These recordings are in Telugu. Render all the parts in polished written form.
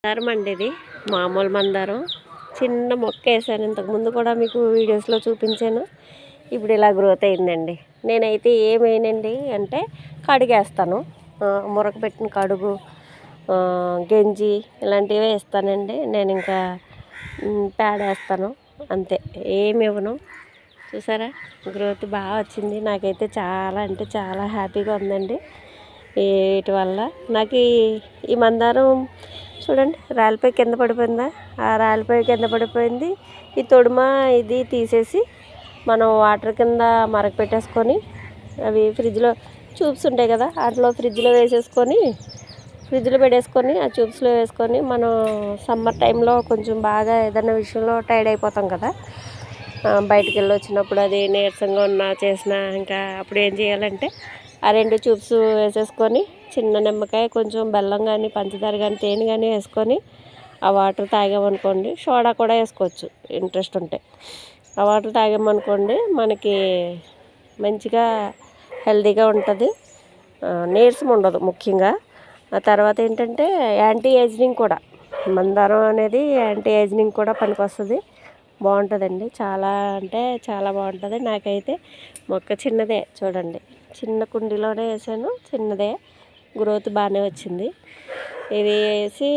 మందారం అండి, ఇది మామూలు మందారం. చిన్న మొక్క వేసాను, ఇంతకుముందు కూడా మీకు వీడియోస్లో చూపించాను. ఇప్పుడు ఇలా గ్రోత్ అయిందండి. నేనైతే ఏమేనండి అంటే కడుగేస్తాను, మురక పెట్టిన కడుగు, గంజి ఇలాంటివి వేస్తానండి. నేను ఇంకా పేడ వేస్తాను అంతే, ఏమి ఇవ్వను. చూసారా గ్రోత్ బాగా వచ్చింది. నాకైతే చాలా అంటే చాలా హ్యాపీగా ఉందండి వీటి వల్ల. నాకు ఈ మందారం చూడండి రాలిపై కింద పడిపోయిందా, ఆ రాలిపై కింద పడిపోయింది. ఈ తొడుమ ఇది తీసేసి మనం వాటర్ కింద మరక పెట్టేసుకొని, అవి ఫ్రిడ్జ్లో ట్యూబ్స్ ఉంటాయి కదా, వాటిలో ఫ్రిడ్జ్లో వేసేసుకొని ఫ్రిడ్జ్లో పెట్టేసుకొని ఆ ట్యూబ్స్లో వేసుకొని, మనం సమ్మర్ టైంలో కొంచెం బాగా ఏదైనా విషయంలో టైర్డ్ అయిపోతాం కదా, బయటికి వెళ్ళి వచ్చినప్పుడు అది నీరసంగా ఉన్నా చేసినా, ఇంకా అప్పుడు ఏం చేయాలంటే ఆ 2 ట్యూబ్స్ వేసేసుకొని చిన్న నిమ్మకాయ, కొంచెం బెల్లం కానీ పంచదార కానీ తేనె కానీ వేసుకొని ఆ వాటర్ తాగామనుకోండి, సోడా కూడా వేసుకోవచ్చు ఇంట్రెస్ట్ ఉంటే. ఆ వాటర్ తాగామనుకోండి మనకి మంచిగా హెల్తీగా ఉంటుంది, నీరసం ఉండదు ముఖ్యంగా. ఆ తర్వాత ఏంటంటే యాంటీ ఏజింగ్ కూడా, మందారం అనేది యాంటీ ఏజింగ్ కూడా పనికొస్తుంది, బాగుంటుందండి. చాలా అంటే చాలా బాగుంటుంది. నాకైతే మొక్క చిన్నదే చూడండి, చిన్న కుండీలోనే వేసాను, చిన్నదే, గ్రోత్ బాగానే వచ్చింది. ఇది వేసి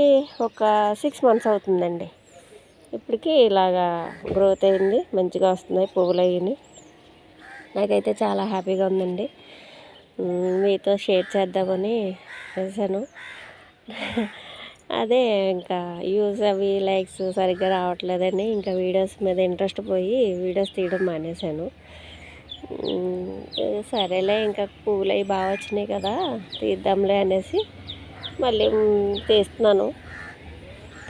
ఒక 6 months అవుతుందండి. ఇప్పటికీ ఇలాగా గ్రోత్ అయింది, మంచిగా వస్తున్నాయి పువ్వులు అయ్యి. నాకైతే చాలా హ్యాపీగా ఉందండి. మీతో షేర్ చేద్దామని వేసాను. అదే ఇంకా యూస్ అవి లైక్స్ సరిగ్గా రావట్లేదని ఇంకా వీడియోస్ మీద ఇంట్రెస్ట్ పోయి వీడియోస్ తీయడం మానేశాను. సరేలే ఇంకా పువ్వులు అవి బాగా వచ్చినాయి కదా తీద్దాంలే అనేసి మళ్ళీ తీస్తున్నాను.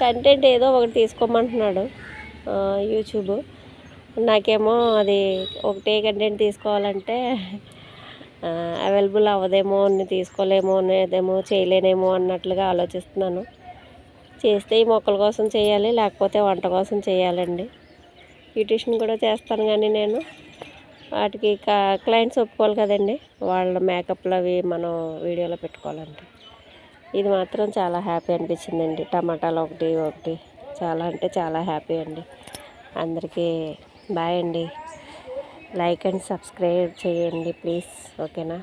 కంటెంట్ ఏదో ఒకటి తీసుకోమంటున్నాడు యూట్యూబ్. నాకేమో అది ఒకటే కంటెంట్ తీసుకోవాలంటే అవైలబుల్ అవ్వదేమో, తీసుకోలేమో అనేదేమో, చేయలేనేమో అన్నట్లుగా ఆలోచిస్తున్నాను. చేస్తే ఈ మొక్కల కోసం చేయాలి, లేకపోతే వంట కోసం చేయాలండి. బ్యూటిషియన్ కూడా చేస్తాను, కానీ నేను వాటికి క్లయింట్స్ ఒప్పుకోవాలి కదండి, వాళ్ళ మేకప్లు అవి మనం వీడియోలో పెట్టుకోవాలంటే. ఇది మాత్రం చాలా హ్యాపీ అనిపించిందండి. టమాటాలు ఒకటి చాలా అంటే చాలా హ్యాపీ అండి. అందరికీ బాయ్ అండి. లైక్ అండ్ సబ్స్క్రైబ్ చేయండి ప్లీజ్, ఓకేనా.